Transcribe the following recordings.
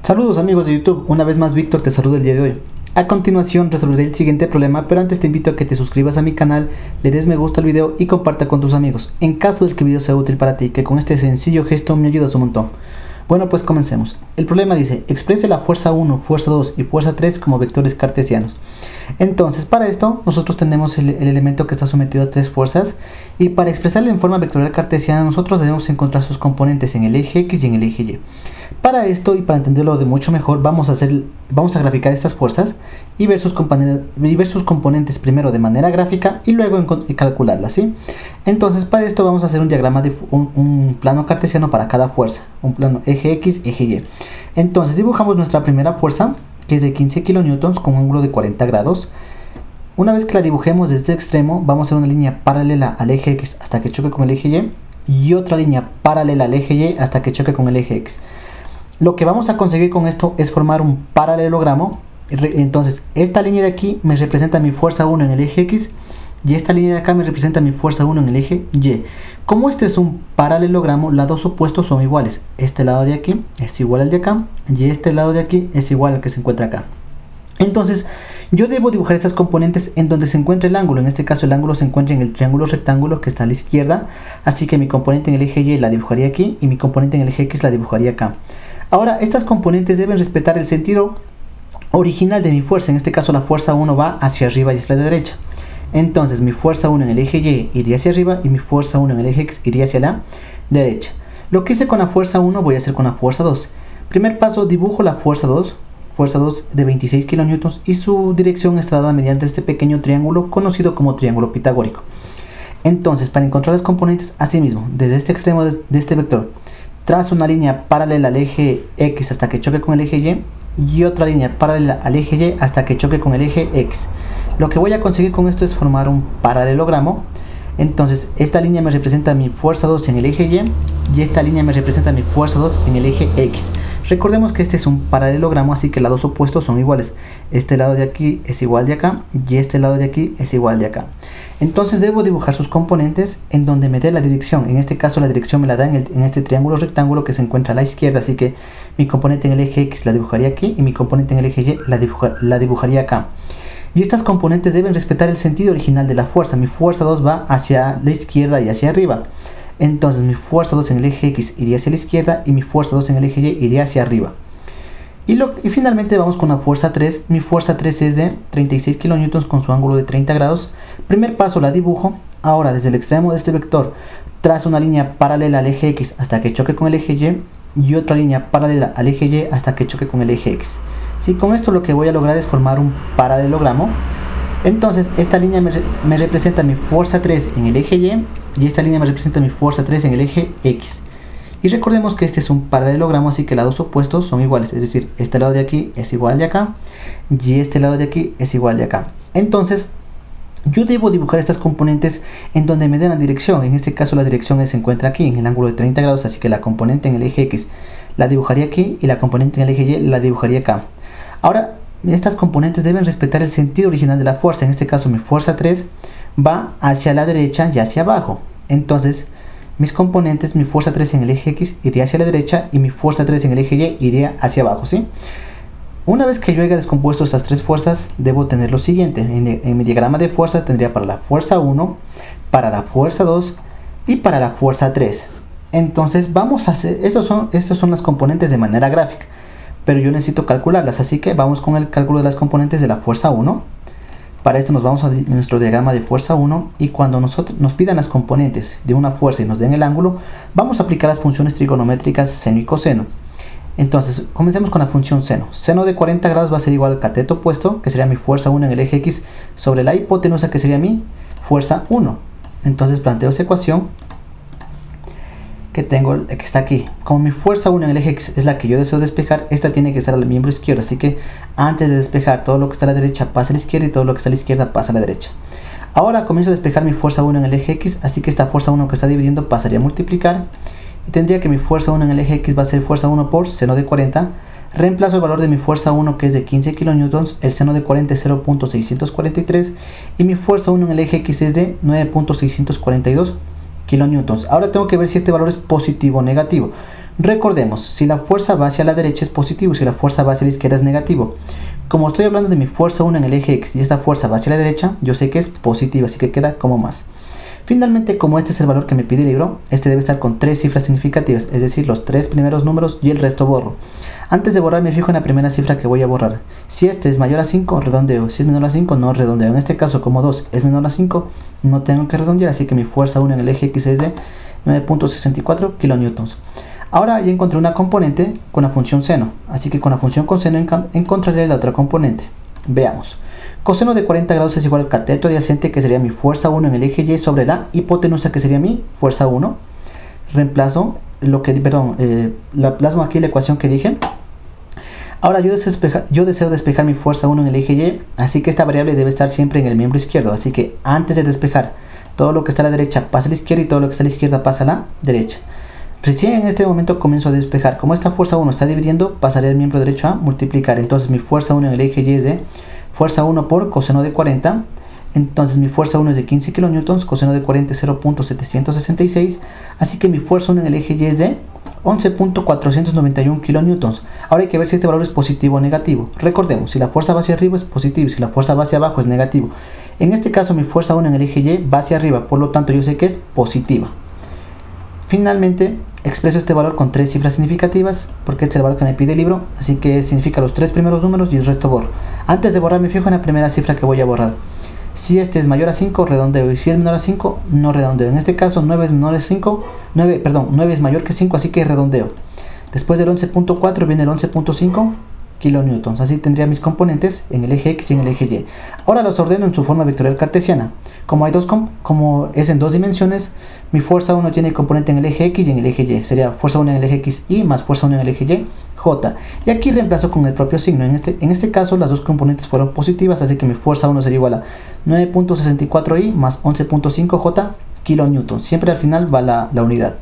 Saludos amigos de YouTube, una vez más Víctor te saluda el día de hoy. A continuación resolveré el siguiente problema, pero antes te invito a que te suscribas a mi canal, le des me gusta al video y comparta con tus amigos, en caso de que el video sea útil para ti, que con este sencillo gesto me ayudas un montón. Bueno, pues comencemos. El problema dice, exprese la fuerza 1, fuerza 2 y fuerza 3 como vectores cartesianos. Entonces, para esto, nosotros tenemos el elemento que está sometido a tres fuerzas, y para expresarlo en forma vectorial cartesiana, nosotros debemos encontrar sus componentes en el eje X y en el eje Y. Para esto, y para entenderlo de mucho mejor, vamos a graficar estas fuerzas y ver sus componentes primero de manera gráfica y luego calcularlas, ¿sí? Entonces, para esto vamos a hacer un diagrama de un plano cartesiano para cada fuerza, un plano eje X, eje Y. Entonces, dibujamos nuestra primera fuerza, que es de 15 kN con un ángulo de 40 grados. Una vez que la dibujemos desde este extremo, vamos a hacer una línea paralela al eje X hasta que choque con el eje Y otra línea paralela al eje Y hasta que choque con el eje X. Lo que vamos a conseguir con esto es formar un paralelogramo. Entonces, esta línea de aquí me representa mi fuerza 1 en el eje X y esta línea de acá me representa mi fuerza 1 en el eje Y. Como este es un paralelogramo, los dos opuestos son iguales. Este lado de aquí es igual al de acá y este lado de aquí es igual al que se encuentra acá. Entonces, yo debo dibujar estas componentes en donde se encuentra el ángulo. En este caso, el ángulo se encuentra en el triángulo rectángulo que está a la izquierda. Así que mi componente en el eje Y la dibujaría aquí y mi componente en el eje X la dibujaría acá. Ahora, estas componentes deben respetar el sentido original de mi fuerza. En este caso, la fuerza 1 va hacia arriba y hacia la derecha. Entonces, mi fuerza 1 en el eje Y iría hacia arriba y mi fuerza 1 en el eje X iría hacia la derecha. Lo que hice con la fuerza 1 voy a hacer con la fuerza 2. Primer paso, dibujo la fuerza 2. Fuerza 2 de 26 kN y su dirección está dada mediante este pequeño triángulo conocido como triángulo pitagórico. Entonces, para encontrar las componentes, asimismo, desde este extremo de este vector, trazo una línea paralela al eje X hasta que choque con el eje Y otra línea paralela al eje Y hasta que choque con el eje X. Lo que voy a conseguir con esto es formar un paralelogramo. Entonces, esta línea me representa mi fuerza 2 en el eje Y esta línea me representa mi fuerza 2 en el eje X. Recordemos que este es un paralelogramo, así que los dos opuestos son iguales. Este lado de aquí es igual de acá y este lado de aquí es igual de acá. Entonces, debo dibujar sus componentes en donde me dé la dirección. En este caso, la dirección me la da en este triángulo rectángulo que se encuentra a la izquierda, así que mi componente en el eje X la dibujaría aquí y mi componente en el eje Y la dibujaría acá. Y estas componentes deben respetar el sentido original de la fuerza. Mi fuerza 2 va hacia la izquierda y hacia arriba. Entonces mi fuerza 2 en el eje X iría hacia la izquierda y mi fuerza 2 en el eje Y iría hacia arriba. Y finalmente vamos con la fuerza 3. Mi fuerza 3 es de 36 kN con su ángulo de 30 grados. Primer paso, la dibujo. Ahora, desde el extremo de este vector, trazo una línea paralela al eje X hasta que choque con el eje Y otra línea paralela al eje Y hasta que choque con el eje X. Sí, con esto lo que voy a lograr es formar un paralelogramo. Entonces, esta línea me representa mi fuerza 3 en el eje Y esta línea me representa mi fuerza 3 en el eje X. Y recordemos que este es un paralelogramo, así que los dos opuestos son iguales. Es decir, este lado de aquí es igual de acá y este lado de aquí es igual de acá. Entonces, yo debo dibujar estas componentes en donde me den la dirección. En este caso, la dirección se encuentra aquí en el ángulo de 30 grados, así que la componente en el eje X la dibujaría aquí y la componente en el eje Y la dibujaría acá. Ahora, estas componentes deben respetar el sentido original de la fuerza. En este caso, mi fuerza 3 va hacia la derecha y hacia abajo. Entonces, mis componentes, mi fuerza 3 en el eje X iría hacia la derecha y mi fuerza 3 en el eje Y iría hacia abajo, ¿sí? Una vez que yo haya descompuesto estas tres fuerzas, debo tener lo siguiente. En mi diagrama de fuerza tendría para la fuerza 1, para la fuerza 2 y para la fuerza 3. Entonces, vamos a hacer, estos son las componentes de manera gráfica, pero yo necesito calcularlas, así que vamos con el cálculo de las componentes de la fuerza 1. Para esto nos vamos a nuestro diagrama de fuerza 1 y cuando nos pidan las componentes de una fuerza y nos den el ángulo, vamos a aplicar las funciones trigonométricas seno y coseno. Entonces, comencemos con la función seno. Seno de 40 grados va a ser igual al cateto opuesto, que sería mi fuerza 1 en el eje X, sobre la hipotenusa, que sería mi fuerza 1. Entonces planteo esa ecuación que está aquí. Como mi fuerza 1 en el eje X es la que yo deseo despejar, esta tiene que estar al miembro izquierdo, así que antes de despejar, todo lo que está a la derecha pasa a la izquierda y todo lo que está a la izquierda pasa a la derecha. Ahora comienzo a despejar mi fuerza 1 en el eje X, así que esta fuerza 1 que está dividiendo pasaría a multiplicar y tendría que mi fuerza 1 en el eje X va a ser fuerza 1 por seno de 40. Reemplazo el valor de mi fuerza 1, que es de 15 kN, el seno de 40 es 0.643 y mi fuerza 1 en el eje X es de 9.642 kN. Ahora tengo que ver si este valor es positivo o negativo. Recordemos, si la fuerza va hacia la derecha es positivo, si la fuerza va hacia la izquierda es negativo. Como estoy hablando de mi fuerza 1 en el eje X y esta fuerza va hacia la derecha, yo sé que es positiva, así que queda como más. Finalmente, como este es el valor que me pide el libro, este debe estar con 3 cifras significativas, es decir, los 3 primeros números y el resto borro. Antes de borrar me fijo en la primera cifra que voy a borrar. Si este es mayor a 5, redondeo. Si es menor a 5, no redondeo. En este caso, como 2 es menor a 5, no tengo que redondear, así que mi fuerza 1 en el eje X es de 9.64 kN. Ahora ya encontré una componente con la función seno, así que con la función coseno encontraré la otra componente. Veamos. Coseno de 40 grados es igual al cateto adyacente, que sería mi fuerza 1 en el eje Y, sobre la hipotenusa, que sería mi fuerza 1. Reemplazo la plasmo aquí la ecuación que dije. Ahora yo deseo despejar mi fuerza 1 en el eje Y, así que esta variable debe estar siempre en el miembro izquierdo. Así que antes de despejar, todo lo que está a la derecha pasa a la izquierda y todo lo que está a la izquierda pasa a la derecha. Recién en este momento comienzo a despejar. Como esta fuerza 1 está dividiendo, pasaré el miembro derecho a multiplicar. Entonces mi fuerza 1 en el eje Y es de fuerza 1 por coseno de 40. Entonces mi fuerza 1 es de 15 kN, coseno de 40 es 0.766. Así que mi fuerza 1 en el eje Y es de 11.491 kN. Ahora hay que ver si este valor es positivo o negativo. Recordemos, si la fuerza va hacia arriba es positivo, si la fuerza va hacia abajo es negativo. En este caso mi fuerza 1 en el eje Y va hacia arriba, por lo tanto yo sé que es positiva. Finalmente, expreso este valor con 3 cifras significativas, porque este es el valor que me pide el libro, así que significa los 3 primeros números y el resto borro. Antes de borrar me fijo en la primera cifra que voy a borrar. Si este es mayor a 5, redondeo, y si es menor a 5, no redondeo. En este caso 9 es mayor que 5, así que redondeo. Después del 11.4 viene el 11.5 kN. Así tendría mis componentes en el eje X y en el eje Y. Ahora los ordeno en su forma vectorial cartesiana. Como es en 2 dimensiones, mi fuerza 1 tiene componente en el eje X y en el eje Y. Sería fuerza 1 en el eje X y más fuerza 1 en el eje Y, J. Y aquí reemplazo con el propio signo. En este caso las dos componentes fueron positivas, así que mi fuerza 1 sería igual a 9.64i más 11.5 J kN. Siempre al final va la unidad.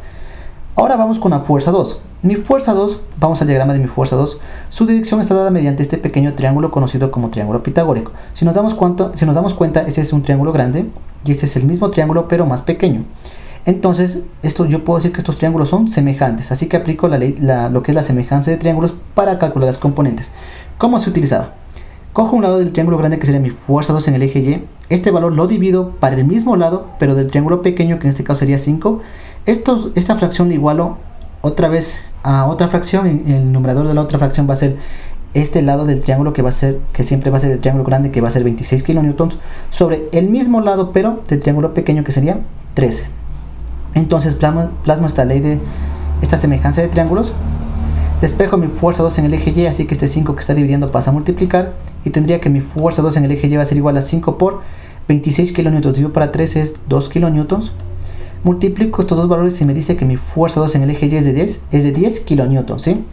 Ahora vamos con la fuerza 2. Mi fuerza 2, vamos al diagrama de mi fuerza 2. Su dirección está dada mediante este pequeño triángulo conocido como triángulo pitagórico. Si nos damos cuenta, este es un triángulo grande y este es el mismo triángulo pero más pequeño. Entonces, yo puedo decir que estos triángulos son semejantes, así que aplico lo que es la semejanza de triángulos para calcular las componentes. ¿Cómo se utilizaba? Cojo un lado del triángulo grande, que sería mi fuerza 2 en el eje Y. Este valor lo divido para el mismo lado, pero del triángulo pequeño, que en este caso sería 5. Esta fracción la igualo otra vez a otra fracción. El numerador de la otra fracción va a ser este lado del triángulo, que siempre va a ser el triángulo grande, que va a ser 26 kN, sobre el mismo lado, pero del triángulo pequeño, que sería 13. Entonces plasmo esta semejanza de triángulos. Despejo mi fuerza 2 en el eje Y, así que este 5 que está dividiendo pasa a multiplicar, y tendría que mi fuerza 2 en el eje Y va a ser igual a 5 por 26 kN, dividido para 13 es 2 kN. Multiplico estos dos valores y me dice que mi fuerza 2 en el eje Y es de 10 kN, ¿sí?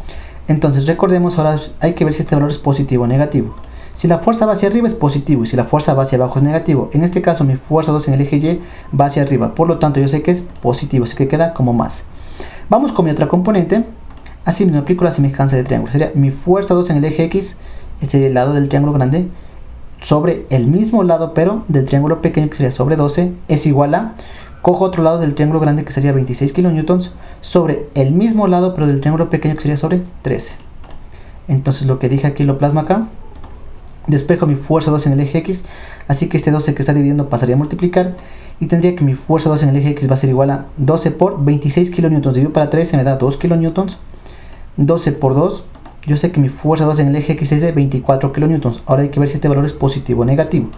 Entonces recordemos, ahora hay que ver si este valor es positivo o negativo. Si la fuerza va hacia arriba es positivo y si la fuerza va hacia abajo es negativo. En este caso mi fuerza 2 en el eje Y va hacia arriba, por lo tanto yo sé que es positivo, así que queda como más. Vamos con mi otra componente. Así me aplico la semejanza de triángulo. Sería mi fuerza 2 en el eje X, este es el lado del triángulo grande, sobre el mismo lado pero del triángulo pequeño, que sería sobre 12, es igual a, cojo otro lado del triángulo grande, que sería 26 kN, sobre el mismo lado pero del triángulo pequeño, que sería sobre 13. Entonces lo que dije aquí lo plasmo acá. Despejo mi fuerza 2 en el eje X, así que este 12 que está dividiendo pasaría a multiplicar, y tendría que mi fuerza 2 en el eje X va a ser igual a 12 por 26 kN dividido para 13 me da 2 kN. 12 por 2, yo sé que mi fuerza 2 en el eje X es de 24 kN. Ahora hay que ver si este valor es positivo o negativo.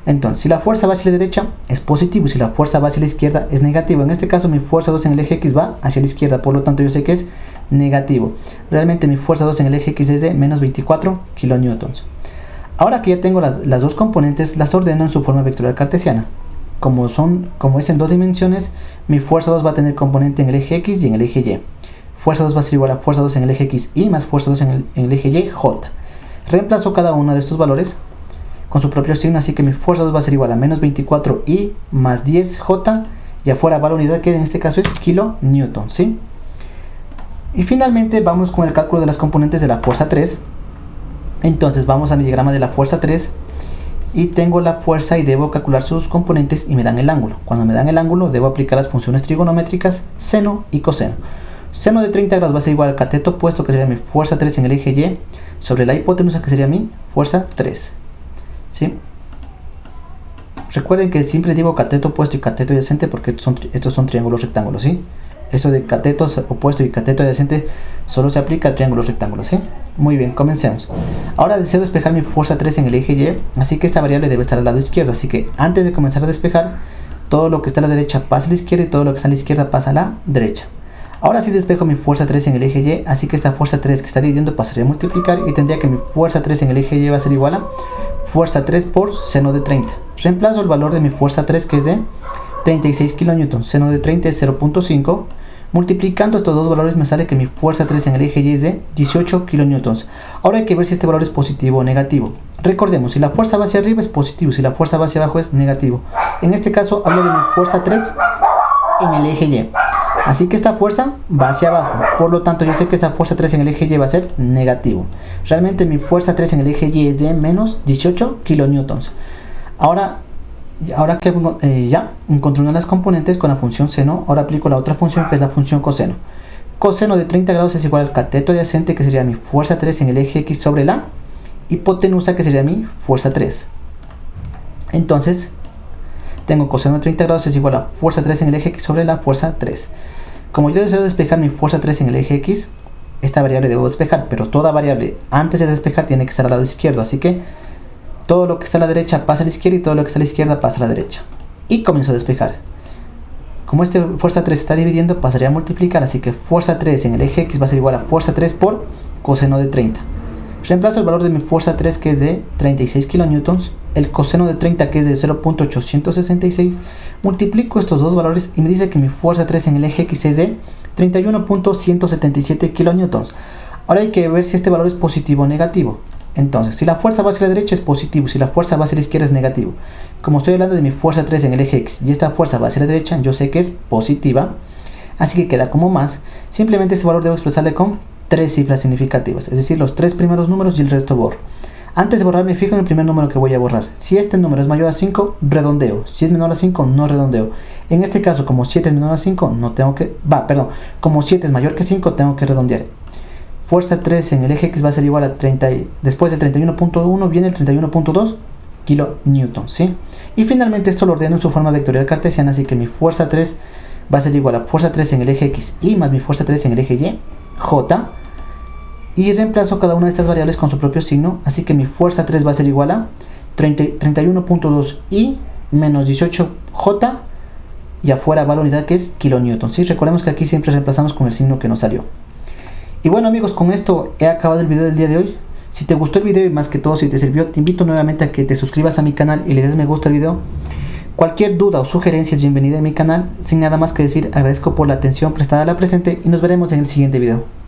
Entonces, si la fuerza va hacia la derecha es positivo, si la fuerza va hacia la izquierda es negativo. En este caso mi fuerza 2 en el eje X va hacia la izquierda, por lo tanto yo sé que es negativo. Realmente mi fuerza 2 en el eje X es de menos 24 kN. Ahora que ya tengo las dos componentes, las ordeno en su forma vectorial cartesiana. Como es en 2 dimensiones, mi fuerza 2 va a tener componente en el eje X y en el eje Y. Fuerza 2 va a ser igual a fuerza 2 en el eje X y más fuerza 2 en el eje Y, J. Reemplazo cada uno de estos valores con su propio signo, así que mi fuerza 2 va a ser igual a menos 24i más 10j, y afuera va la unidad, que en este caso es kilonewton, ¿sí? Y finalmente vamos con el cálculo de las componentes de la fuerza 3. Entonces vamos a mi diagrama de la fuerza 3 y tengo la fuerza y debo calcular sus componentes y me dan el ángulo. Cuando me dan el ángulo debo aplicar las funciones trigonométricas seno y coseno. Seno de 30 grados va a ser igual al cateto opuesto, que sería mi fuerza 3 en el eje Y, sobre la hipotenusa, que sería mi fuerza 3. ¿Sí? Recuerden que siempre digo cateto opuesto y cateto adyacente porque estos son triángulos rectángulos, ¿sí? Esto de cateto opuesto y cateto adyacente solo se aplica a triángulos rectángulos, ¿sí? Muy bien, comencemos. Ahora deseo despejar mi fuerza 3 en el eje Y, así que esta variable debe estar al lado izquierdo. Así que antes de comenzar a despejar, todo lo que está a la derecha pasa a la izquierda y todo lo que está a la izquierda pasa a la derecha. Ahora sí despejo mi fuerza 3 en el eje Y, así que esta fuerza 3 que está dividiendo pasaría a multiplicar y tendría que mi fuerza 3 en el eje Y va a ser igual a fuerza 3 por seno de 30. Reemplazo el valor de mi fuerza 3, que es de 36 kN, seno de 30 es 0.5. Multiplicando estos dos valores me sale que mi fuerza 3 en el eje Y es de 18 kN. Ahora hay que ver si este valor es positivo o negativo. Recordemos, si la fuerza va hacia arriba es positivo, si la fuerza va hacia abajo es negativo. En este caso hablo de mi fuerza 3 en el eje Y. Así que esta fuerza va hacia abajo, por lo tanto yo sé que esta fuerza 3 en el eje Y va a ser negativo. Realmente mi fuerza 3 en el eje Y es de menos 18 kN. Ahora que ya encontré una de las componentes con la función seno, ahora aplico la otra función, que es la función coseno. Coseno de 30 grados es igual al cateto adyacente, que sería mi fuerza 3 en el eje X, sobre la hipotenusa, que sería mi fuerza 3. Entonces tengo coseno de 30 grados es igual a fuerza 3 en el eje X sobre la fuerza 3. Como yo deseo despejar mi fuerza 3 en el eje X, esta variable debo despejar, pero toda variable antes de despejar tiene que estar al lado izquierdo, así que todo lo que está a la derecha pasa a la izquierda y todo lo que está a la izquierda pasa a la derecha. Y comienzo a despejar. Como esta fuerza 3 está dividiendo, pasaría a multiplicar, así que fuerza 3 en el eje X va a ser igual a fuerza 3 por coseno de 30. Reemplazo el valor de mi fuerza 3, que es de 36 kN, el coseno de 30, que es de 0.866, multiplico estos dos valores y me dice que mi fuerza 3 en el eje X es de 31.177 kN. Ahora hay que ver si este valor es positivo o negativo. Entonces, si la fuerza va hacia la derecha es positivo, si la fuerza va hacia la izquierda es negativo. Como estoy hablando de mi fuerza 3 en el eje X y esta fuerza va hacia la derecha, yo sé que es positiva, así que queda como más. Simplemente este valor debo expresarle con tres cifras significativas, es decir, los tres primeros números y el resto borro. Antes de borrar me fijo en el primer número que voy a borrar. Si este número es mayor a 5, redondeo. Si es menor a 5, no redondeo. En este caso, como 7 es menor a 5, como 7 es mayor que 5, tengo que redondear. Fuerza 3 en el eje X va a ser igual a 30, después del 31.1 viene el 31.2 kN, ¿sí? Y finalmente esto lo ordeno en su forma vectorial cartesiana, así que mi fuerza 3 va a ser igual a fuerza 3 en el eje X y más mi fuerza 3 en el eje Y, J, y reemplazo cada una de estas variables con su propio signo, así que mi fuerza 3 va a ser igual a 31.2 y menos 18J, y afuera va la unidad que es kilonewton, ¿sí? Recordemos que aquí siempre reemplazamos con el signo que nos salió. Y bueno amigos, con esto he acabado el video del día de hoy. Si te gustó el video y más que todo si te sirvió, te invito nuevamente a que te suscribas a mi canal y le des me gusta al video. Cualquier duda o sugerencia es bienvenida en mi canal. Sin nada más que decir, agradezco por la atención prestada a la presente y nos veremos en el siguiente video.